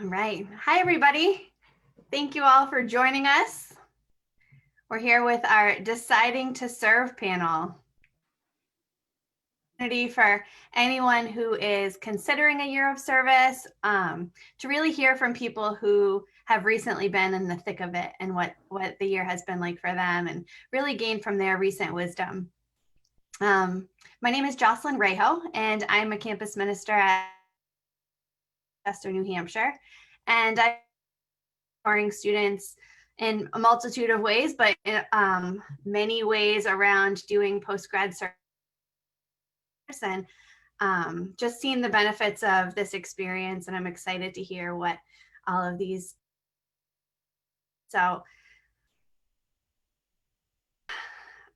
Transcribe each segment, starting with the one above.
All right. Hi, everybody. Thank you all for joining us. We're here with our Deciding to Serve panel. For anyone who is considering a year of service, to really hear from people who have recently been in the thick of it and what the year has been like for them, and really gain from their recent wisdom. My name is Jocelin Raho, and I'm a campus minister at Chester, New Hampshire, and I'm mentoring students in a multitude of ways, but in many ways around doing post-grad service and just seeing the benefits of this experience. And I'm excited to hear what all of these. So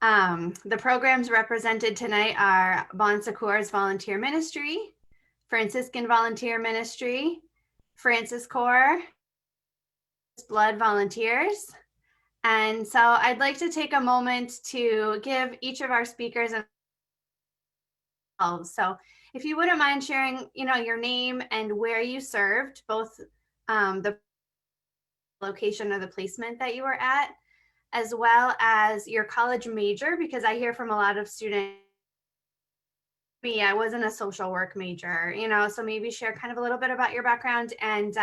the programs represented tonight are BSVM's Volunteer Ministry, Franciscan Volunteer Ministry, FrancisCorps Blood Volunteers. And so I'd like to take a moment to give each of our speakers a so if you wouldn't mind sharing, your name and where you served, both the location or the placement that you were at, as well as your college major, because I hear from a lot of students, I wasn't a social work major, so maybe share kind of a little bit about your background. And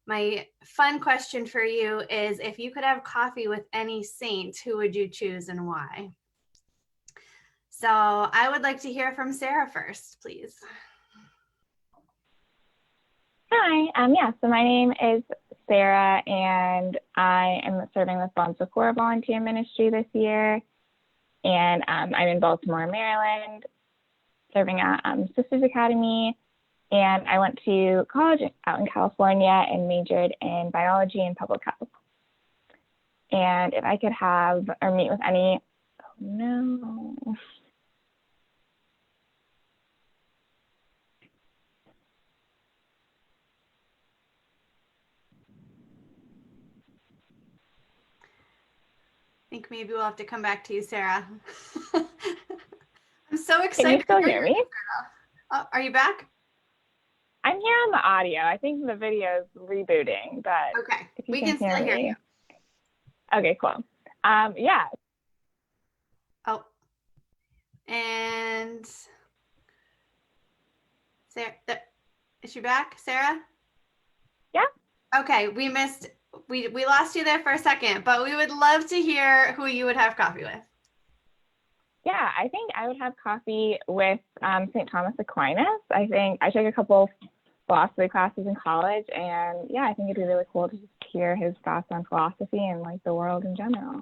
my fun question for you is, if you could have coffee with any saint, who would you choose and why? So I would like to hear from Sara first, please. Hi, so my name is Sara, and I am serving with FrancisCorps Volunteer Ministry this year. And I'm in Baltimore, Maryland, serving at Sisters Academy. And I went to college out in California and majored in biology and public health. And if I could have or meet with any, oh no. I think maybe we'll have to come back to you, Sara. I'm so excited. Can you still hear me? Oh, are you back? I'm here on the audio. I think the video is rebooting, but okay, we can still hear you. Okay, cool. Yeah. Oh, and Sara, is she back, Sara? Yeah. Okay, we lost you there for a second, but we would love to hear who you would have coffee with. Yeah, I think I would have coffee with St. Thomas Aquinas. I think I took a couple philosophy classes in college, and yeah, I think it'd be really cool to just hear his thoughts on philosophy and like the world in general.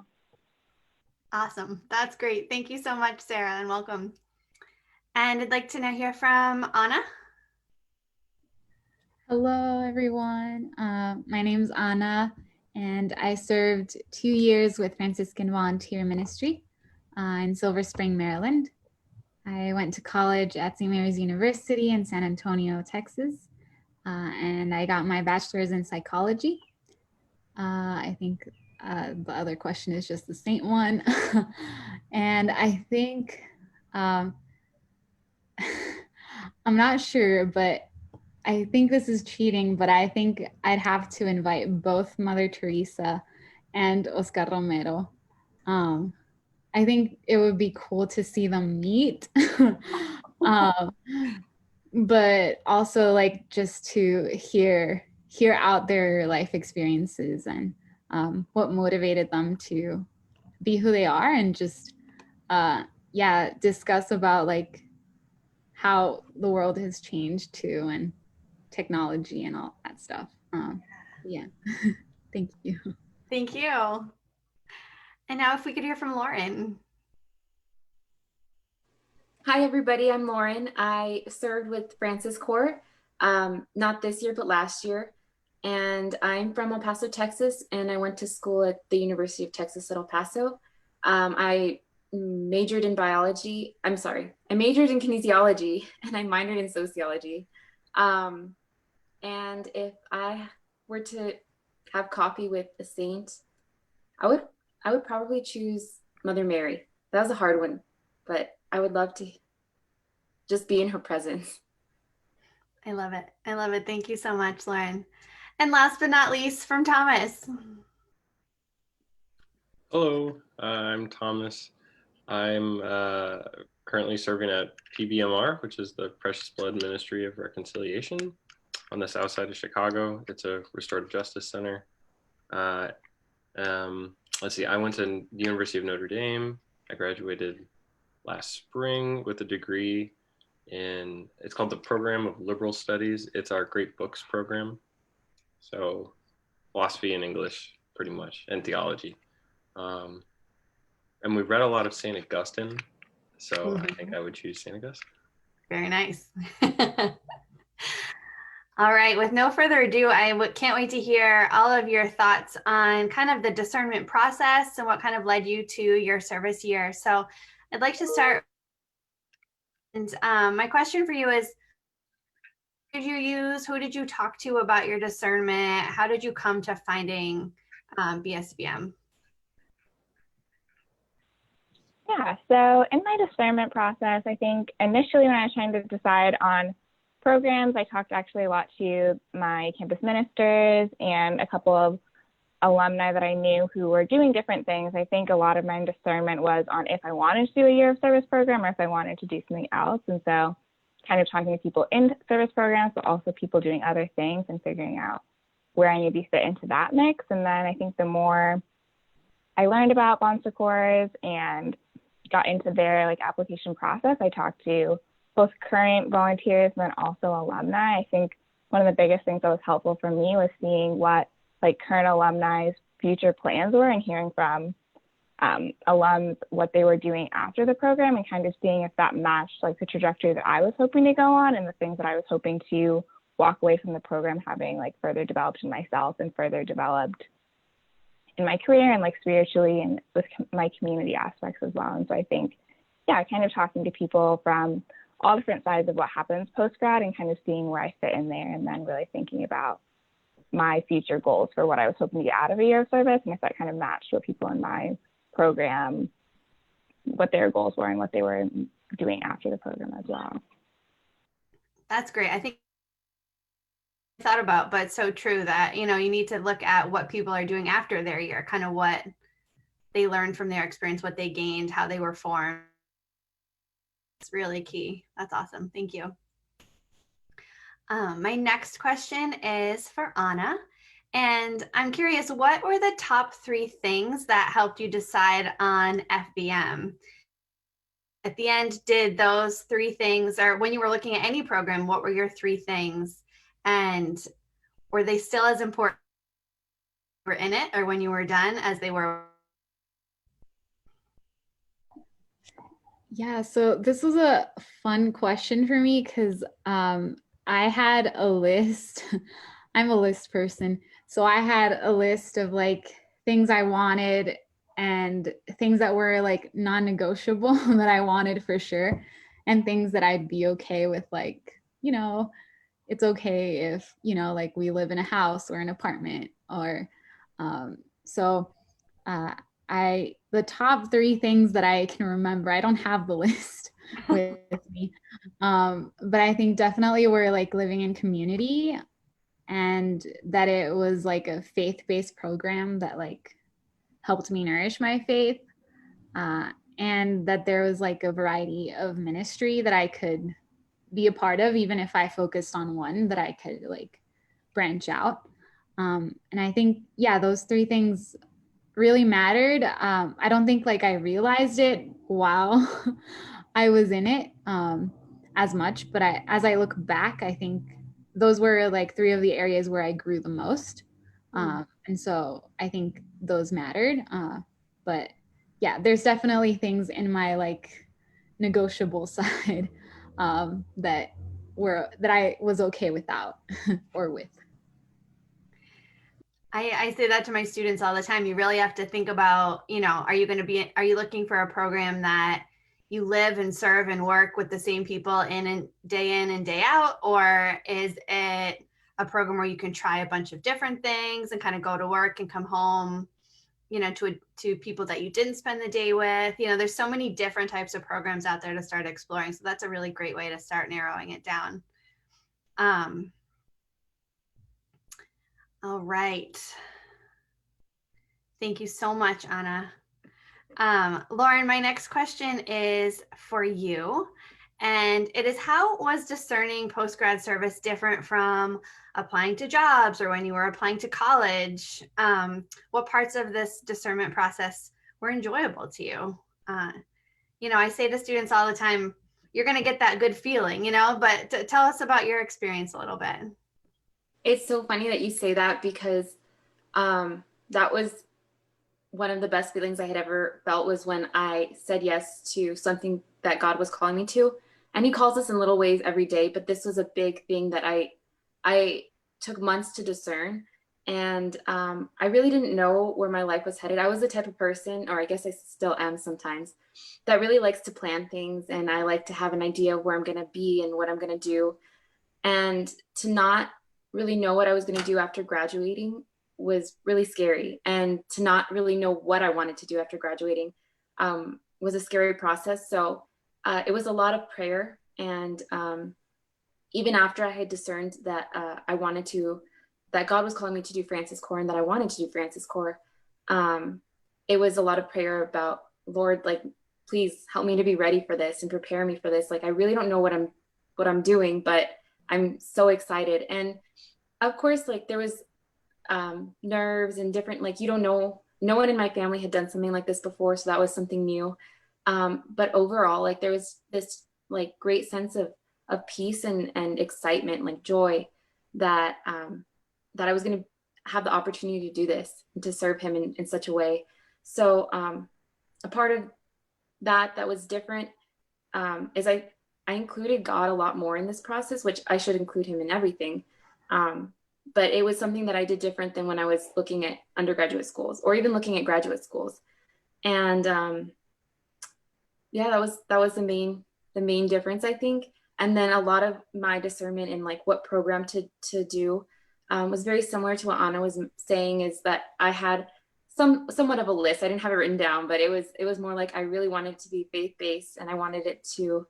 Awesome. That's great. Thank you so much, Sara, and welcome. And I'd like to now hear from Anna. Hello, everyone. My name's Anna, and I served 2 years with Franciscan Volunteer Ministry in Silver Spring, Maryland. I went to college at St. Mary's University in San Antonio, Texas, and I got my bachelor's in psychology. I think the other question is just the saint one. And I think, I'm not sure, but I think this is cheating, but I think I'd have to invite both Mother Teresa and Oscar Romero. I think it would be cool to see them meet, but also like just to hear out their life experiences and what motivated them to be who they are, and just discuss about like how the world has changed too, and technology and all that stuff. Yeah. Thank you. Thank you. And now if we could hear from Lauren. Hi, everybody. I'm Lauren. I served with FrancisCorps, not this year, but last year. And I'm from El Paso, Texas, and I went to school at the University of Texas at El Paso. I majored in biology. I majored in kinesiology, and I minored in sociology. And if I were to have coffee with a saint, I would probably choose Mother Mary. That was a hard one, but I would love to just be in her presence. I love it. I love it. Thank you so much, Lauren. And last but not least, from Thomas. Hello, I'm Thomas. I'm currently serving at PBMR, which is the Precious Blood Ministry of Reconciliation on the south side of Chicago. It's a restorative justice center. Let's see, I went to the University of Notre Dame. I graduated last spring with a degree it's called the Program of Liberal Studies. It's our Great Books program. So philosophy and English, pretty much, and theology. And we've read a lot of St. Augustine, so I think I would choose St. Augustine. Very nice. All right, with no further ado, I can't wait to hear all of your thoughts on kind of the discernment process and what kind of led you to your service year. So I'd like to start. And my question for you is, who did you use? Who did you talk to about your discernment? How did you come to finding BSVM? Yeah, so in my discernment process, I think initially when I was trying to decide on programs, I talked actually a lot to my campus ministers and a couple of alumni that I knew who were doing different things. I think a lot of my discernment was on if I wanted to do a year of service program or if I wanted to do something else. And so kind of talking to people in service programs, but also people doing other things and figuring out where I need to fit into that mix. And then I think the more I learned about FrancisCorps and got into their like application process, I talked to both current volunteers and then also alumni. I think one of the biggest things that was helpful for me was seeing what like current alumni's future plans were and hearing from alums what they were doing after the program and kind of seeing if that matched like the trajectory that I was hoping to go on and the things that I was hoping to walk away from the program having like further developed in myself and further developed in my career and like spiritually and with my community aspects as well. And so I think, yeah, kind of talking to people from all different sides of what happens post-grad and kind of seeing where I fit in there and then really thinking about my future goals for what I was hoping to get out of a year of service and if that kind of matched what people in my program, what their goals were and what they were doing after the program as well. That's great. I think thought about, but so true that, you need to look at what people are doing after their year, kind of what they learned from their experience, what they gained, how they were formed. It's really key. That's awesome. Thank you. My next question is for Anna. And I'm curious, what were the top 3 things that helped you decide on FBM? At the end, did those 3 things, or when you were looking at any program, what were your 3 things? And were they still as important when you were in it or when you were done as they were? Yeah, so this was a fun question for me because I had a list. I'm a list person. So I had a list of like things I wanted and things that were like non-negotiable that I wanted for sure. And things that I'd be okay with, like, it's okay if, like we live in a house or an apartment or the top 3 things that I can remember, I don't have the list with me, but I think definitely we're like living in community and that it was like a faith-based program that like helped me nourish my faith, and that there was like a variety of ministry that I could be a part of, even if I focused on one, that I could like branch out. And I think, yeah, those 3 things really mattered. I don't think like I realized it while I was in it as much, but as I look back, I think those were like 3 of the areas where I grew the most. And so I think those mattered. But yeah, there's definitely things in my like negotiable side that I was okay without or with. I say that to my students all the time. You really have to think about, are you looking for a program that you live and serve and work with the same people in and day out? Or is it a program where you can try a bunch of different things and kind of go to work and come home, to people that you didn't spend the day with? There's so many different types of programs out there to start exploring. So that's a really great way to start narrowing it down. All right. Thank you so much, Anna. Lauren, my next question is for you. And it is, how was discerning post-grad service different from applying to jobs or when you were applying to college? What parts of this discernment process were enjoyable to you? I say to students all the time, you're going to get that good feeling, but tell us about your experience a little bit. It's so funny that you say that, because that was one of the best feelings I had ever felt, was when I said yes to something that God was calling me to. And he calls us in little ways every day, but this was a big thing that I took months to discern. And I really didn't know where my life was headed. I was the type of person, or I guess I still am sometimes, that really likes to plan things, and I like to have an idea of where I'm going to be and what I'm going to do. And to not really know what I was going to do after graduating was really scary. And to not really know what I wanted to do after graduating was a scary process. So it was a lot of prayer. And even after I had discerned that that God was calling me to do FrancisCorps and that I wanted to do FrancisCorps, it was a lot of prayer about, Lord, like, please help me to be ready for this and prepare me for this. Like, I really don't know what I'm doing, but I'm so excited. And of course, like, there was nerves and different, like, you don't know, no one in my family had done something like this before. So that was something new. But overall, like, there was this like great sense of peace and excitement, like joy, that that I was going to have the opportunity to do this and to serve him in such a way. So a part of that was different is I included God a lot more in this process, which I should include him in everything. But it was something that I did different than when I was looking at undergraduate schools or even looking at graduate schools. And yeah, that was the main difference, I think. And then a lot of my discernment in like what program to do was very similar to what Anna was saying, is that I had somewhat of a list. I didn't have it written down, but it was more like I really wanted to be faith-based, and I wanted it to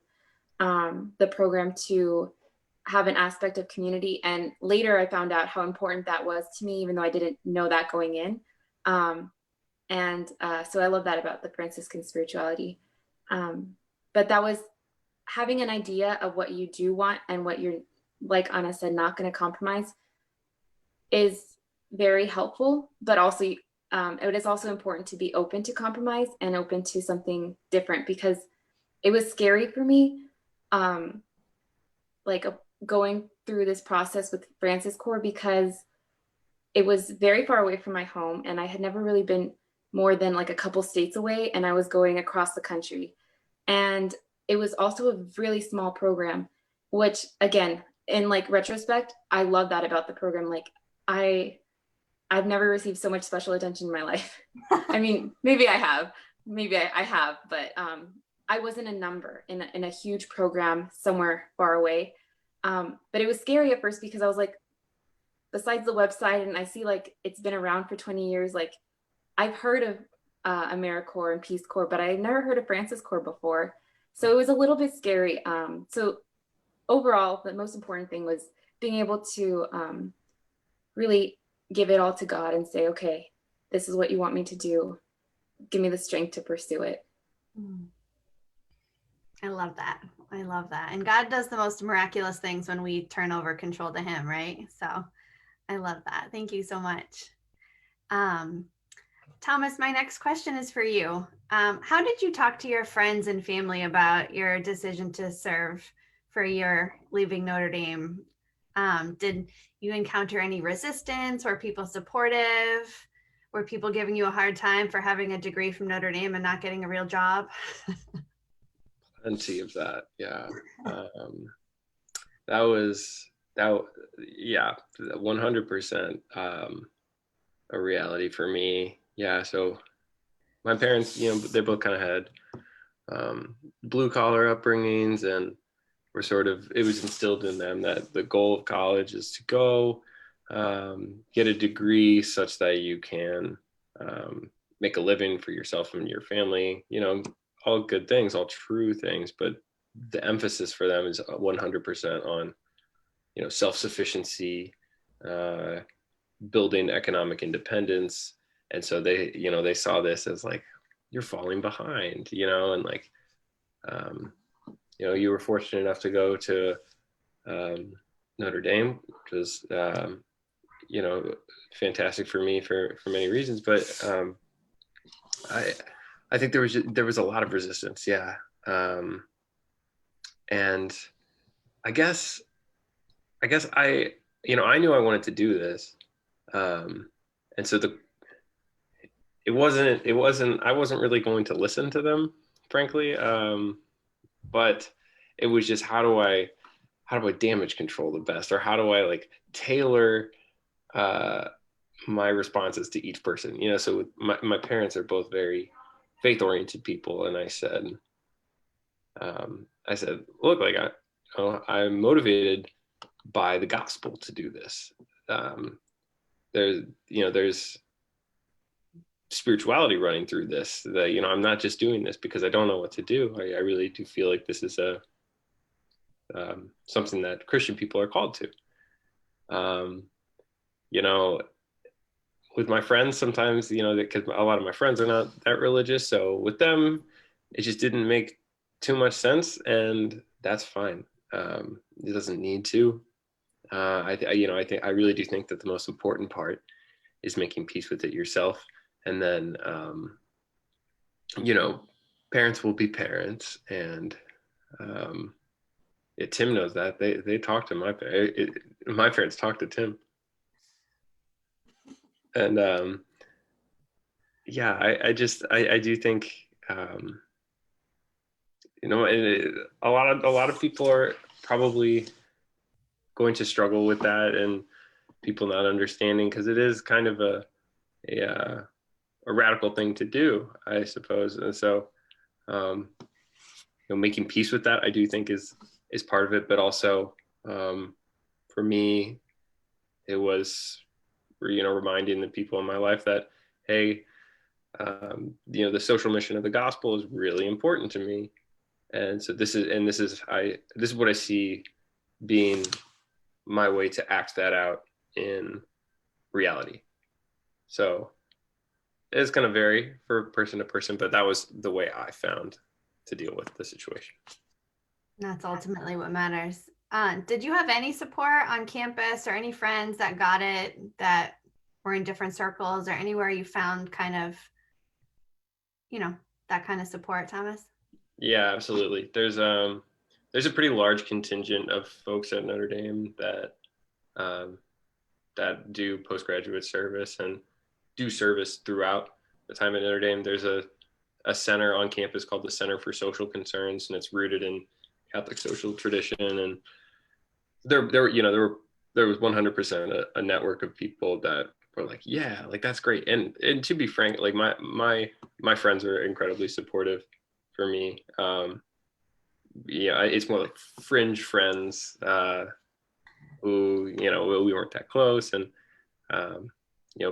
the program to have an aspect of community. And later I found out how important that was to me, even though I didn't know that going in. So I love that about the Franciscan spirituality. But that was having an idea of what you do want and what you're, like Anna said, not going to compromise, is very helpful. But also it is also important to be open to compromise and open to something different, because it was scary for me, going through this process with FrancisCorps, because it was very far away from my home, and I had never really been more than like a couple states away, and I was going across the country. And it was also a really small program, which, again, in like retrospect, I love that about the program. Like, I've never received so much special attention in my life. I mean, maybe I have, but I wasn't a number in a huge program somewhere far away. But it was scary at first, because I was like, besides the website, and I see like it's been around for 20 years, like I've heard of AmeriCorps and Peace Corps, but I had never heard of FrancisCorps before. So it was a little bit scary. So overall, the most important thing was being able to really give it all to God and say, okay, this is what you want me to do. Give me the strength to pursue it. I love that. I love that. And God does the most miraculous things when we turn over control to him, right? So I love that. Thank you so much. Thomas, my next question is for you. How did you talk to your friends and family about your decision to serve for your leaving Notre Dame? Did you encounter any resistance? Were people supportive? Were people giving you a hard time for having a degree from Notre Dame and not getting a real job? Plenty of that, yeah. Yeah, 100% a reality for me. Yeah, so my parents, they both kind of had blue collar upbringings, and were it was instilled in them that the goal of college is to go get a degree such that you can make a living for yourself and your family, all good things, all true things, but the emphasis for them is 100% on, self-sufficiency, building economic independence. And so they saw this as like, you're falling behind, and like, you were fortunate enough to go to Notre Dame, which was, fantastic for me for many reasons. But I think there was a lot of resistance. Yeah. And I guess I knew I wanted to do this. And so I wasn't really going to listen to them, frankly. But it was just, how do I damage control the best, or how do I like tailor my responses to each person? So my parents are both very faith-oriented people, and I said, look, like I'm motivated by the gospel to do this. There's spirituality running through this, that I'm not just doing this because I don't know what to do. I really do feel like this is something that Christian people are called to. With my friends sometimes, because a lot of my friends are not that religious, so with them it just didn't make too much sense, and that's fine. It doesn't need to. I really do think that the most important part is making peace with it yourself. And then, parents will be parents, and Tim knows that. They talk to my parents talk to Tim, and I do think a lot of people are probably going to struggle with that, and people not understanding, because it is kind of a radical thing to do, I suppose. And so, making peace with that, I do think is part of it. But also, for me, it was, reminding the people in my life that, hey, the social mission of the gospel is really important to me. And so this is what I see being my way to act that out in reality. So it's going to vary for person to person, but that was the way I found to deal with the situation. That's ultimately what matters. Did you have any support on campus, or any friends that got it, that were in different circles, or anywhere you found kind of, that kind of support, Thomas? Yeah, absolutely. There's a pretty large contingent of folks at Notre Dame that do postgraduate service and do service throughout the time at Notre Dame. There's a center on campus called the Center for Social Concerns, and it's rooted in Catholic social tradition. And there was 100% a network of people that were like, yeah, like that's great. And to be frank, like my friends are incredibly supportive for me. It's more like fringe friends who, we weren't that close, and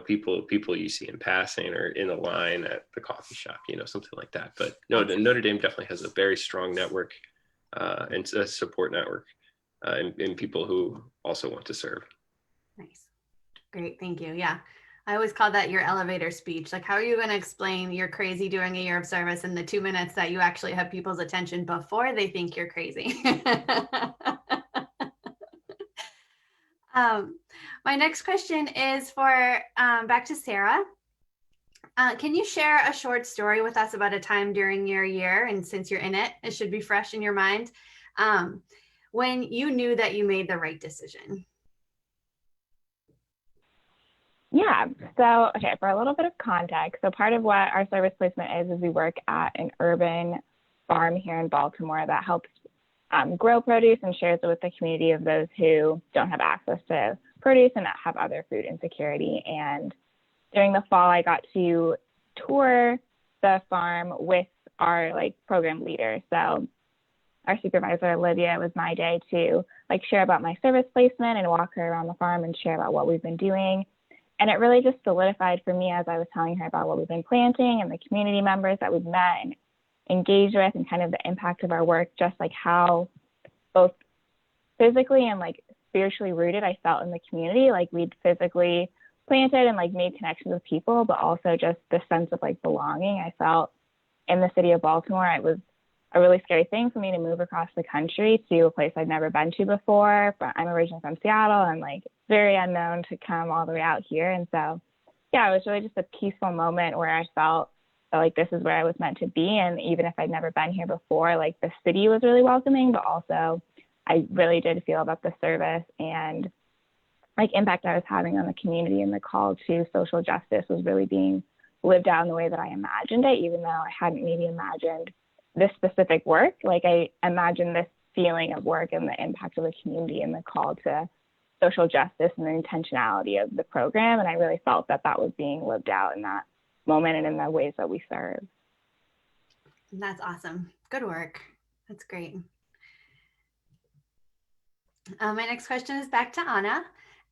people you see in passing or in a line at the coffee shop, something like that. But no, Notre Dame definitely has a very strong network and a support network in people who also want to serve. Nice. Great. Thank you. Yeah. I always call that your elevator speech. Like, how are you going to explain you're crazy doing a year of service in the 2 minutes that you actually have people's attention before they think you're crazy? My next question is for back to Sara. Can you share a short story with us about a time during your year, and since you're in it, it should be fresh in your mind, when you knew that you made the right decision? Yeah, so, okay, for a little bit of context, so part of what our service placement is we work at an urban farm here in Baltimore that helps grow produce and shares it with the community of those who don't have access to produce and have other food insecurity. And during the fall, I got to tour the farm with our program leader. So our supervisor, Olivia, it was my day to share about my service placement and walk her around the farm and share about what we've been doing. And it really just solidified for me as I was telling her about what we've been planting and the community members that we've met and engaged with, and kind of the impact of our work, just how both physically and spiritually rooted I felt in the community. Like we'd physically planted and like made connections with people, but also just the sense of like belonging I felt in the city of Baltimore. It was a really scary thing for me to move across the country to a place I'd never been to before. But I'm originally from Seattle and like very unknown to come all the way out here. And so, yeah, it was really just a peaceful moment where I felt that like this is where I was meant to be. And even if I'd never been here before, like the city was really welcoming, but also I really did feel that the service and like impact I was having on the community and the call to social justice was really being lived out in the way that I imagined it, even though I hadn't maybe imagined this specific work. Like I imagined this feeling of work and the impact of the community and the call to social justice and the intentionality of the program. And I really felt that that was being lived out in that moment and in the ways that we serve. That's awesome. Good work. That's great. My next question is back to Anna.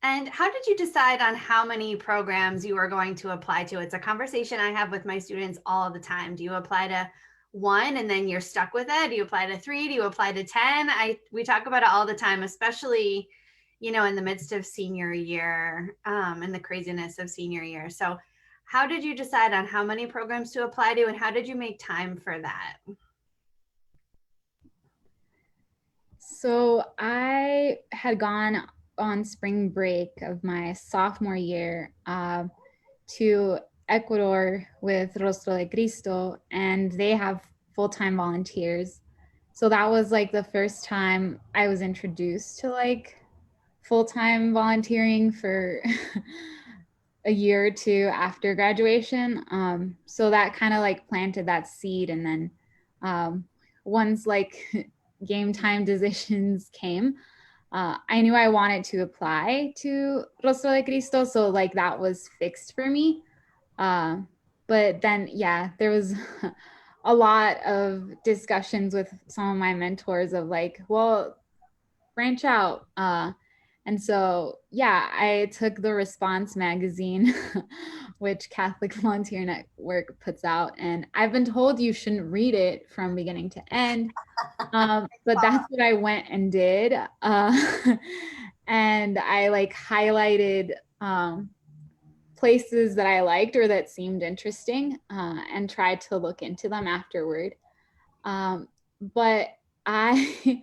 And how did you decide on how many programs you were going to apply to? It's a conversation I have with my students all the time. Do you apply to one and then you're stuck with it? Do you apply to 3? Do you apply to 10? We talk about it all the time, especially, you know, in the midst of senior year and the craziness of senior year. So how did you decide on how many programs to apply to, and how did you make time for that? So I had gone on spring break of my sophomore year to Ecuador with Rostro de Cristo, and they have full-time volunteers. So that was like the first time I was introduced to like full-time volunteering for a year or two after graduation. So that kind of like planted that seed. And then once like game time decisions came, I knew I wanted to apply to Rostro de Cristo. So like that was fixed for me. But then, yeah, there was a lot of discussions with some of my mentors of like, well, branch out. And so, yeah, I took the Response magazine, which Catholic Volunteer Network puts out. And I've been told you shouldn't read it from beginning to end. But that's what I went and did. And I like highlighted places that I liked or that seemed interesting and tried to look into them afterward. But I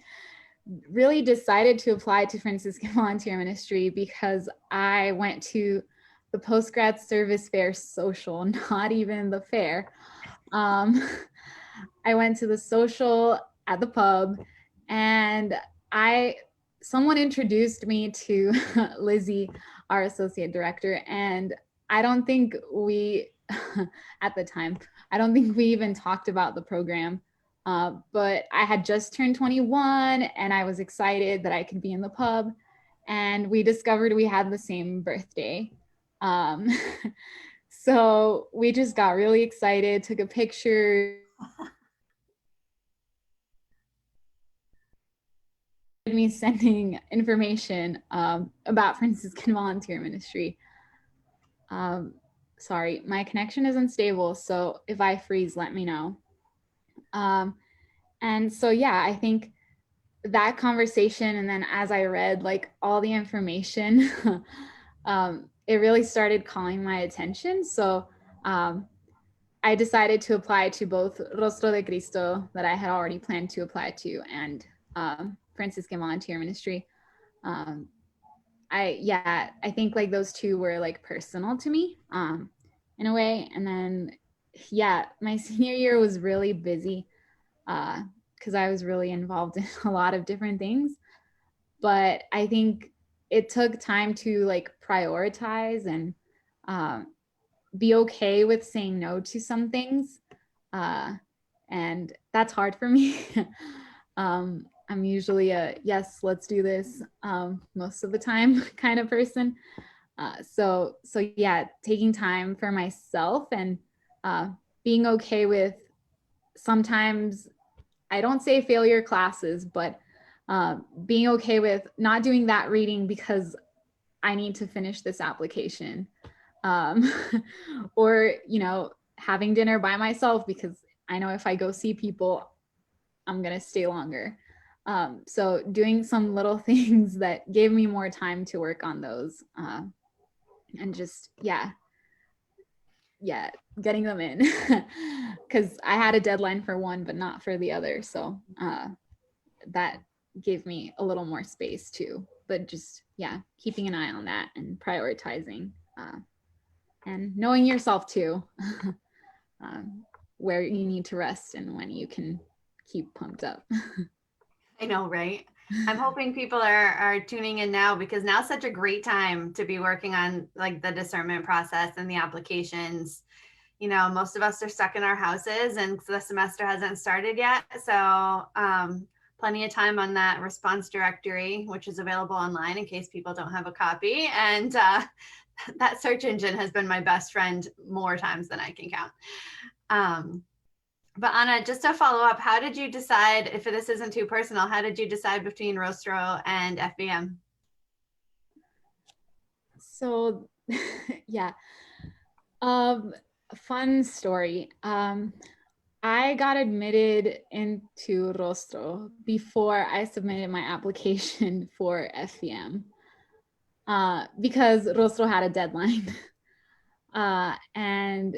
really decided to apply to Franciscan Volunteer Ministry because I went to the postgrad service fair social, not even the fair. I went to the social at the pub, and someone introduced me to Lizzie, our associate director, and I don't think we, at the time, I don't think we even talked about the program. But I had just turned 21 and I was excited that I could be in the pub, and we discovered we had the same birthday. So we just got really excited, took a picture. Me sending information about Franciscan Volunteer Ministry. Sorry, my connection is unstable, so if I freeze, let me know. And so, yeah, I think that conversation, and then as I read like all the information, it really started calling my attention. So I decided to apply to both Rostro de Cristo that I had already planned to apply to, and Franciscan Volunteer Ministry. I think like those two were like personal to me in a way. And then, yeah, my senior year was really busy because I was really involved in a lot of different things. But I think it took time to like prioritize and be okay with saying no to some things. And that's hard for me. I'm usually a yes, let's do this most of the time kind of person. So yeah, taking time for myself and being okay with sometimes, I don't say failure classes, but being okay with not doing that reading because I need to finish this application. Or, you know, having dinner by myself because I know if I go see people, I'm going to stay longer. So doing some little things that gave me more time to work on those, and just, yeah, getting them in, because I had a deadline for one, but not for the other. So that gave me a little more space too, but just, yeah, keeping an eye on that and prioritizing, and knowing yourself too, where you need to rest and when you can keep pumped up. I know, right? I'm hoping people are tuning in now, because now's such a great time to be working on like the discernment process and the applications. You know, most of us are stuck in our houses and the semester hasn't started yet. So plenty of time on that response directory, which is available online in case people don't have a copy. And that search engine has been my best friend more times than I can count. But Anna, just to follow up, how did you decide, if this isn't too personal, how did you decide between Rostro and FBM? So, yeah, fun story. I got admitted into Rostro before I submitted my application for FBM, because Rostro had a deadline. And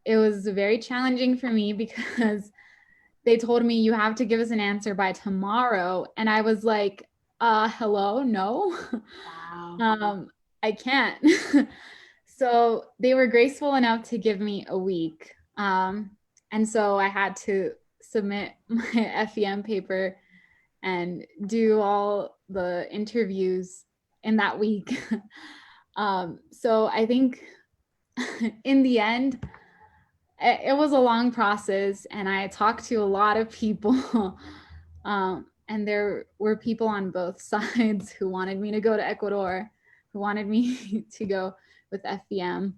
it was very challenging for me because they told me you have to give us an answer by tomorrow. And I was like, hello, no, Wow. I can't. So they were graceful enough to give me a week. And so I had to submit my FEM paper and do all the interviews in that week. So I think in the end, it was a long process, and I talked to a lot of people. And there were people on both sides who wanted me to go to Ecuador, who wanted me to go with FBM.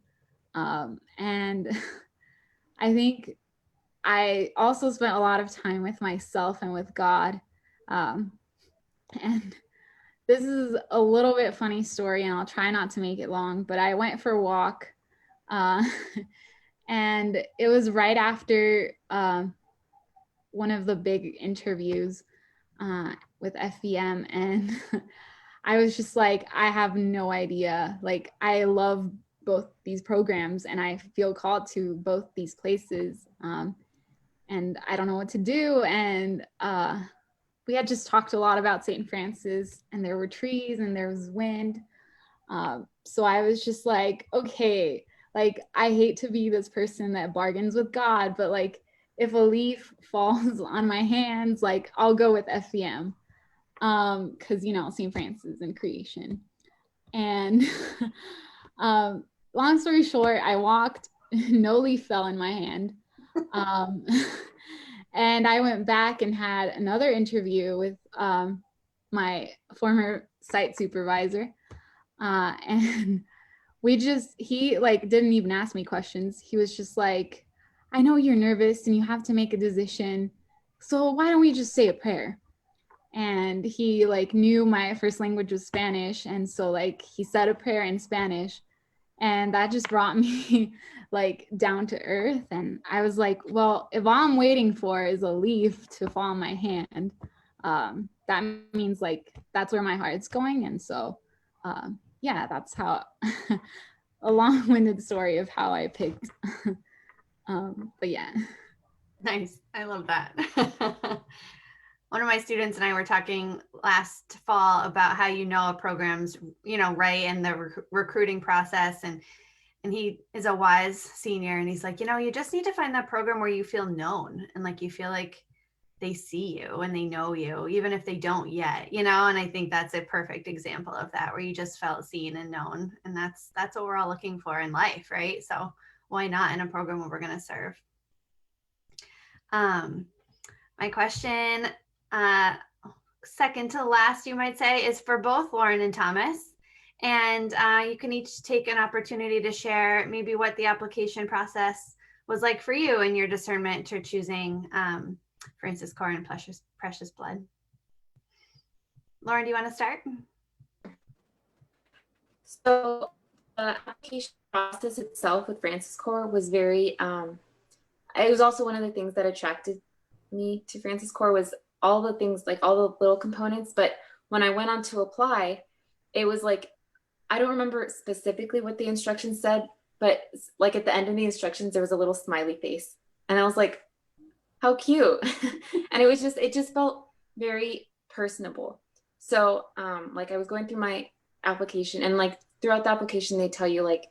And I think I also spent a lot of time with myself and with God. And this is a little bit funny story, and I'll try not to make it long, but I went for a walk. And it was right after one of the big interviews with FBM. And I was just like, I have no idea. Like, I love both these programs and I feel called to both these places. And I don't know what to do. And we had just talked a lot about St. Francis, and there were trees and there was wind. So I was just like, okay, like, I hate to be this person that bargains with God, but like, if a leaf falls on my hands, like, I'll go with FBM. Because, you know, St. Francis and creation. And long story short, I walked, no leaf fell in my hand. And I went back and had another interview with my former site supervisor. And he like didn't even ask me questions. He was just like, I know you're nervous and you have to make a decision, so why don't we just say a prayer? And he like knew my first language was Spanish, and so like he said a prayer in Spanish, and that just brought me like down to earth. And I was like, well, if all I'm waiting for is a leaf to fall on my hand, that means like that's where my heart's going. And so yeah, that's how a long-winded story of how I picked. But yeah. Nice. I love that. One of my students and I were talking last fall about how, you know, a program's, you know, right, and the recruiting process. And he is a wise senior, and he's like, you know, you just need to find that program where you feel known and like you feel like they see you and they know you, even if they don't yet, you know. And I think that's a perfect example of that, where you just felt seen and known. And that's what we're all looking for in life, right? So why not in a program where we're going to serve? My question, second to last, you might say, is for both Lauren and Thomas. And you can each take an opportunity to share maybe what the application process was like for you in your discernment to choosing FrancisCorps and Precious Blood. Lauren, do you want to start? So the application process itself with FrancisCorps was very, it was also one of the things that attracted me to FrancisCorps was all the things, like all the little components. But when I went on to apply, it was like, I don't remember specifically what the instructions said, but like at the end of the instructions, there was a little smiley face. And I was like, how cute. And it just felt very personable. So like I was going through my application, and like throughout the application, they tell you like,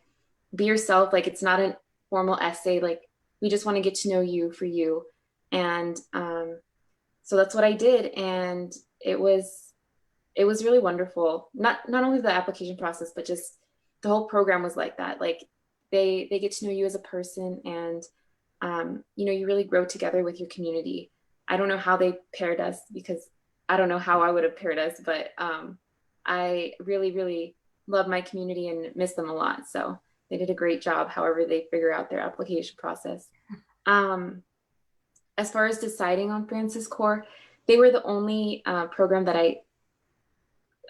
be yourself. Like it's not a formal essay. Like we just want to get to know you for you. And so that's what I did. And it was really wonderful. Not only the application process, but just the whole program was like that. Like they get to know you as a person, and you know, you really grow together with your community. I don't know how they paired us, because I don't know how I would have paired us, but I really, really love my community and miss them a lot. So they did a great job, however they figure out their application process. As far as deciding on FrancisCorps, they were the only program that I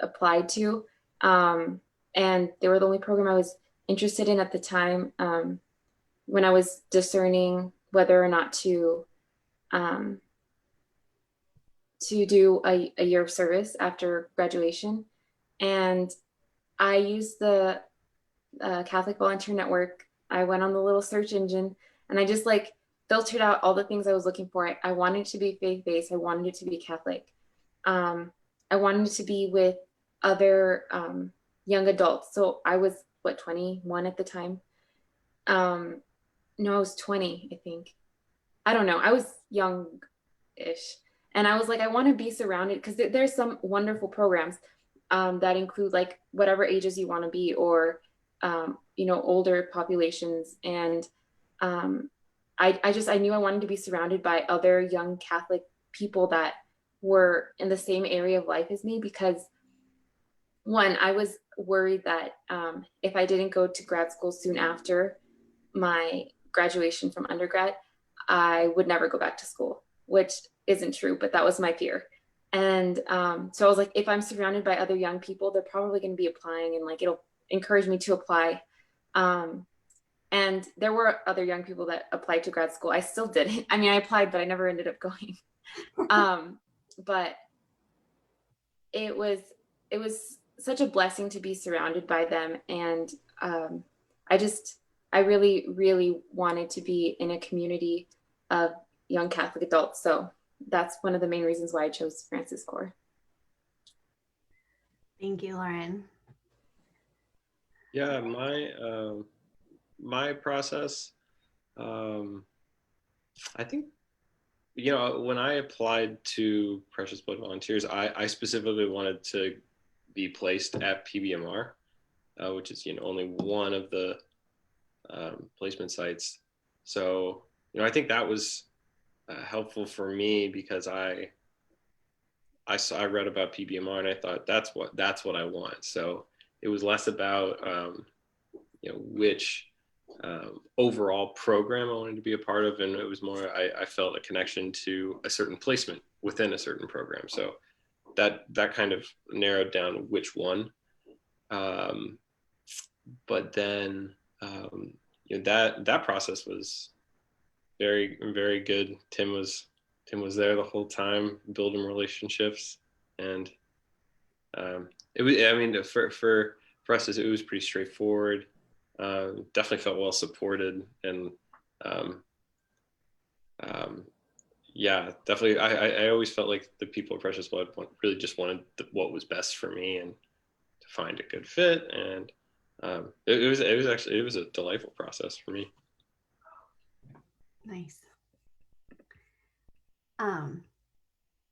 applied to. And they were the only program I was interested in at the time, when I was discerning whether or not to do a year of service after graduation. And I used the Catholic Volunteer Network. I went on the little search engine, and I just like filtered out all the things I was looking for. I wanted it to be faith-based. I wanted it to be Catholic. I wanted it to be with other young adults. So I was, what, 21 at the time? No, I was 20, I think. I don't know. I was young-ish. And I was like, I want to be surrounded, because there's some wonderful programs that include like whatever ages you want to be, or, you know, older populations. And I knew I wanted to be surrounded by other young Catholic people that were in the same area of life as me, because one, I was worried that if I didn't go to grad school soon after my graduation from undergrad, I would never go back to school, which isn't true, but that was my fear. And so I was like, if I'm surrounded by other young people, they're probably going to be applying, and like it'll encourage me to apply. And there were other young people that applied to grad school. I still didn't. I mean, I applied, but I never ended up going. But it was such a blessing to be surrounded by them. And I really, really wanted to be in a community of young Catholic adults. So that's one of the main reasons why I chose FrancisCorps. Thank you, Lauren. Yeah, my process, I think, you know, when I applied to Precious Blood Volunteers, I specifically wanted to be placed at PBMR, which is, you know, only one of the placement sites. So, you know, I think that was helpful for me, because I read about PBMR and I thought that's what I want. So it was less about you know, which overall program I wanted to be a part of, and it was more I felt a connection to a certain placement within a certain program. So that kind of narrowed down which one. But then you know, that process was very, very good. Tim was there the whole time, building relationships, and it was, I mean, for us, it was pretty straightforward. Definitely felt well supported, and yeah, definitely. I always felt like the people at Precious Blood really just wanted what was best for me, and to find a good fit. And it was a delightful process for me. Nice.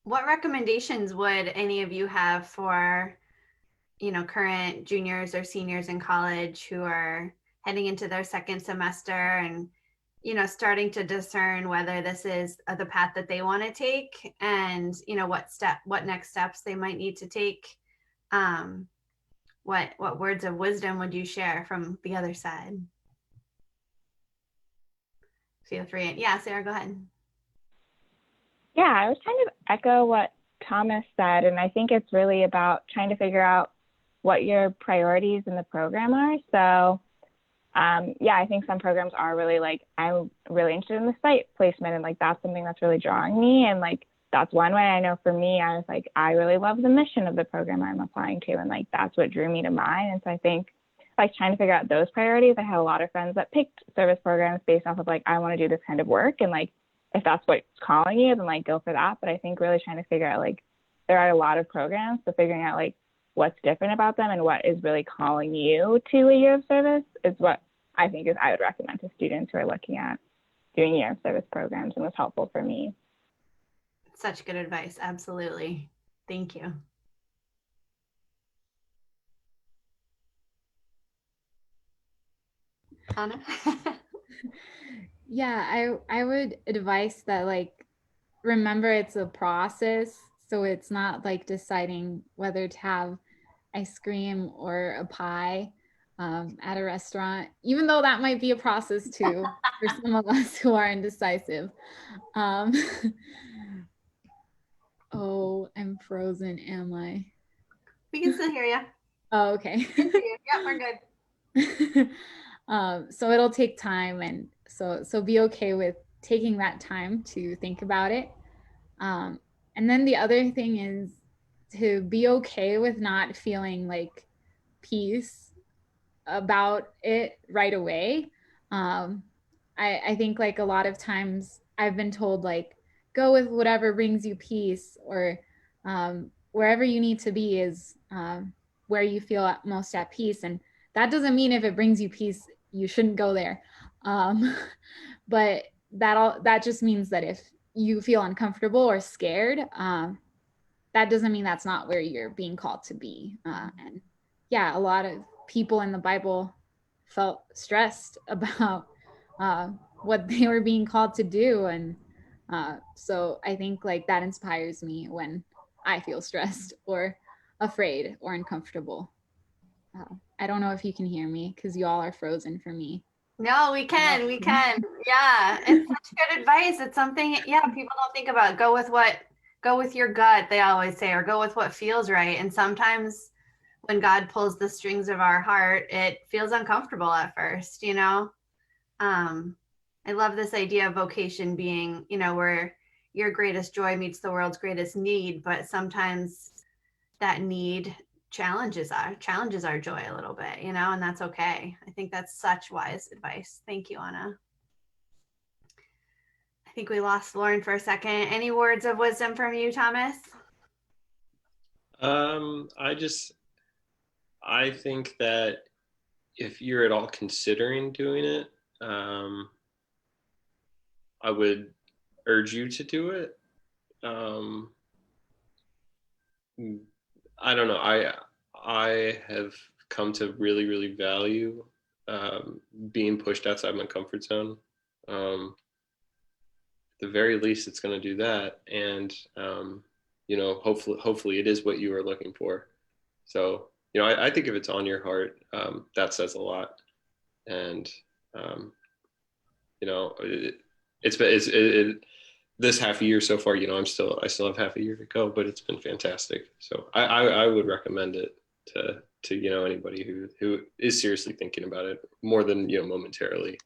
What recommendations would any of you have for, you know, current juniors or seniors in college who are heading into their second semester and, you know, starting to discern whether this is the path that they want to take, and, you know, what next steps they might need to take? What words of wisdom would you share from the other side? Feel free. Yeah, Sarah, go ahead. Yeah, I was trying to echo what Thomas said, and I think it's really about trying to figure out what your priorities in the program are. So yeah, I think some programs are really like, I'm really interested in the site placement, and like that's something that's really drawing me, and like that's one way. I know for me, I was like, I really love the mission of the program I'm applying to, and like that's what drew me to mine. And so I think like trying to figure out those priorities. I had a lot of friends that picked service programs based off of like, I want to do this kind of work, and like if that's what's calling you, then like go for that. But I think really trying to figure out like there are a lot of programs, so figuring out like what's different about them and what is really calling you to a year of service is what I think is I would recommend to students who are looking at doing year of service programs, and was helpful for me. Such good advice. Absolutely. Thank you. Anna? Yeah, I would advise that like remember it's a process, so it's not like deciding whether to have ice cream or a pie at a restaurant, even though that might be a process too for some of us who are indecisive. Oh, I'm frozen, am I? We can still hear you. Oh, okay. Yeah, we're good. So it'll take time, and so be okay with taking that time to think about it. And then the other thing is to be okay with not feeling like peace about it right away. I think like a lot of times I've been told like go with whatever brings you peace, or wherever you need to be is where you feel most at peace. And that doesn't mean if it brings you peace, you shouldn't go there. But that just means that if you feel uncomfortable or scared, that doesn't mean that's not where you're being called to be. And yeah, a lot of people in the Bible felt stressed about what they were being called to do. And so I think like that inspires me when I feel stressed or afraid or uncomfortable. I don't know if you can hear me because you all are frozen for me. No, we can. Yeah, it's such good advice. It's something, yeah, people don't think about. Go with your gut, they always say, or go with what feels right. And sometimes when God pulls the strings of our heart, it feels uncomfortable at first, you know? I love this idea of vocation being, you know, where your greatest joy meets the world's greatest need, but sometimes that need challenges our joy a little bit, you know, and that's okay. I think that's such wise advice. Thank you, Anna. I think we lost Lauren for a second. Any words of wisdom from you, Thomas? I think that if you're at all considering doing it, I would urge you to do it. I don't know. I have come to really, really value being pushed outside my comfort zone. At the very least, it's going to do that, and you know, hopefully, it is what you are looking for. So, you know, I think if it's on your heart, that says a lot, and you know, this half a year so far, you know, I still have half a year to go, but it's been fantastic. So I would recommend it to you know, anybody who is seriously thinking about it more than, you know, momentarily.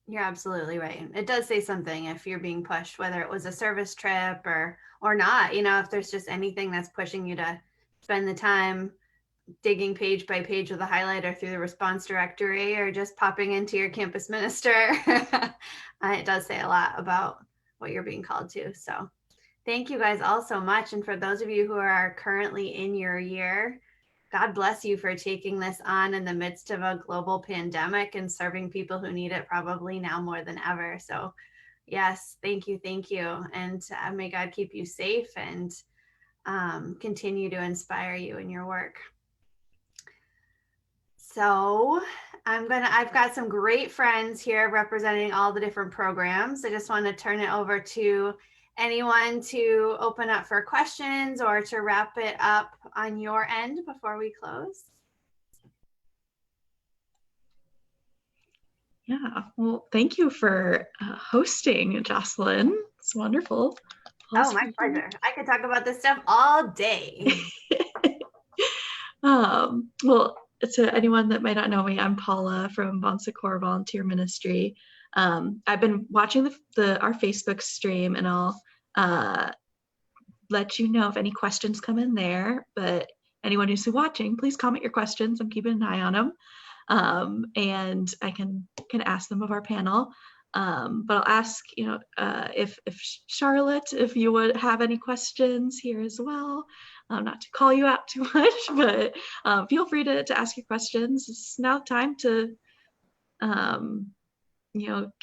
You're absolutely right. It does say something if you're being pushed, whether it was a service trip or not, you know, if there's just anything that's pushing you to spend the time digging page by page with a highlighter through the response directory, or just popping into your campus minister. It does say a lot about what you're being called to. So thank you guys all so much. And for those of you who are currently in your year, God bless you for taking this on in the midst of a global pandemic and serving people who need it probably now more than ever. So yes, thank you. And may God keep you safe and continue to inspire you in your work. So I've got some great friends here representing all the different programs. I just want to turn it over to anyone to open up for questions or to wrap it up on your end before we close. Yeah, well, thank you for hosting, Jocelin. It's wonderful. Oh, my pleasure. I could talk about this stuff all day. Well, to anyone that might not know me, I'm Paula from FrancisCorps Volunteer Ministry. I've been watching our Facebook stream, and I'll let you know if any questions come in there. But anyone who's watching, please comment your questions. I'm keeping an eye on them, and I can ask them of our panel. But I'll ask, if Charlotte, if you would have any questions here as well. Not to call you out too much, but feel free to ask your questions. It's now time to,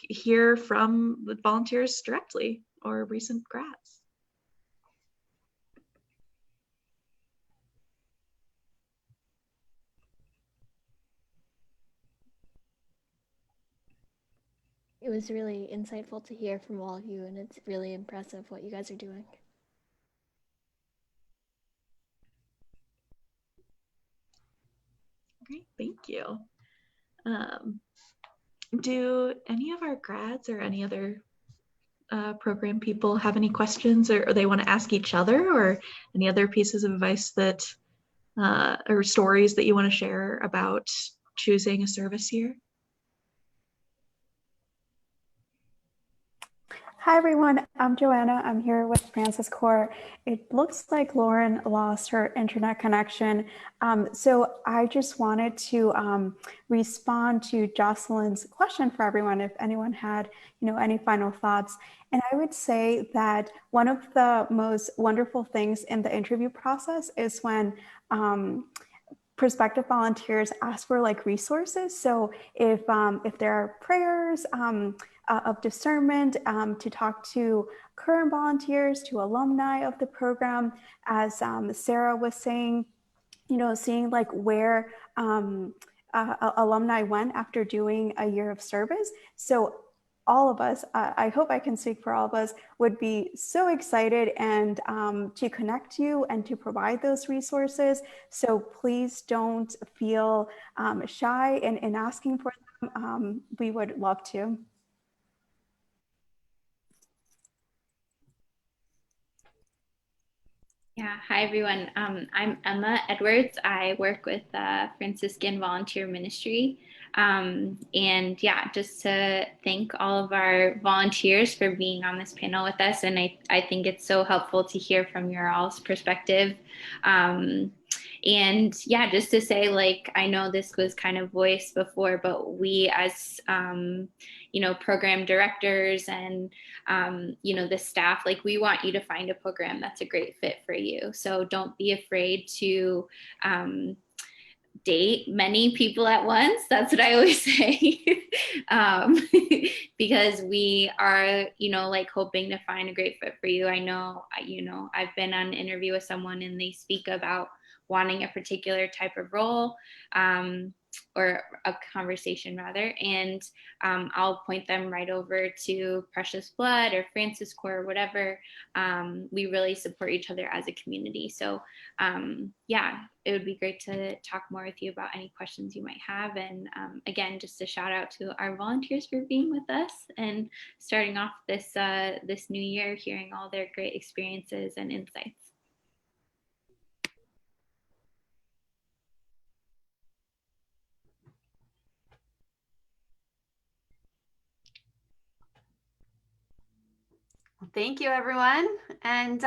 hear from the volunteers directly or recent grads. It was really insightful to hear from all of you, and it's really impressive what you guys are doing. Great, thank you. Do any of our grads or any other program people have any questions, or they want to ask each other, or any other pieces of advice that or stories that you want to share about choosing a service year? Hi everyone, I'm Joanna. I'm here with FrancisCorps. It looks like Lauren lost her internet connection. So I just wanted to respond to Jocelyn's question for everyone, if anyone had any final thoughts. And I would say that one of the most wonderful things in the interview process is when prospective volunteers ask for resources. So if there are prayers of discernment, to talk to current volunteers, to alumni of the program, as Sara was saying, seeing where alumni went after doing a year of service. So all of us, I hope I can speak for all of us, would be so excited and to connect you and to provide those resources. So please don't feel shy in asking for them. We would love to. Yeah, hi everyone. I'm Emma Edwards. I work with Franciscan Volunteer Ministry. And yeah, just to thank all of our volunteers for being on this panel with us. And I think it's so helpful to hear from your all's perspective. And yeah, just to say, I know this was kind of voiced before, but we as, program directors and, the staff, we want you to find a program that's a great fit for you. So don't be afraid to date many people at once. That's what I always say. Because we are, hoping to find a great fit for you. I know, I've been on an interview with someone and they speak about wanting a particular type of role, or a conversation rather, and I'll point them right over to Precious Blood or FrancisCorps or whatever. We really support each other as a community. So yeah, it would be great to talk more with you about any questions you might have. And again, just a shout out to our volunteers for being with us and starting off this this new year, hearing all their great experiences and insights. Well, thank you, everyone. And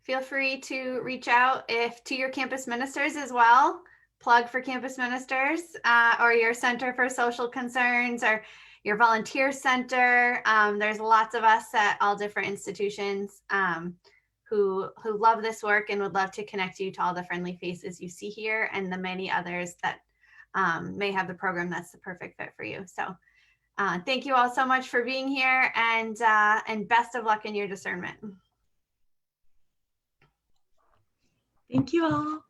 feel free to reach out to your campus ministers as well. Plug for campus ministers or your Center for Social Concerns or your volunteer center. There's lots of us at all different institutions who love this work and would love to connect you to all the friendly faces you see here and the many others that may have the program that's the perfect fit for you. So thank you all so much for being here, and best of luck in your discernment. Thank you all.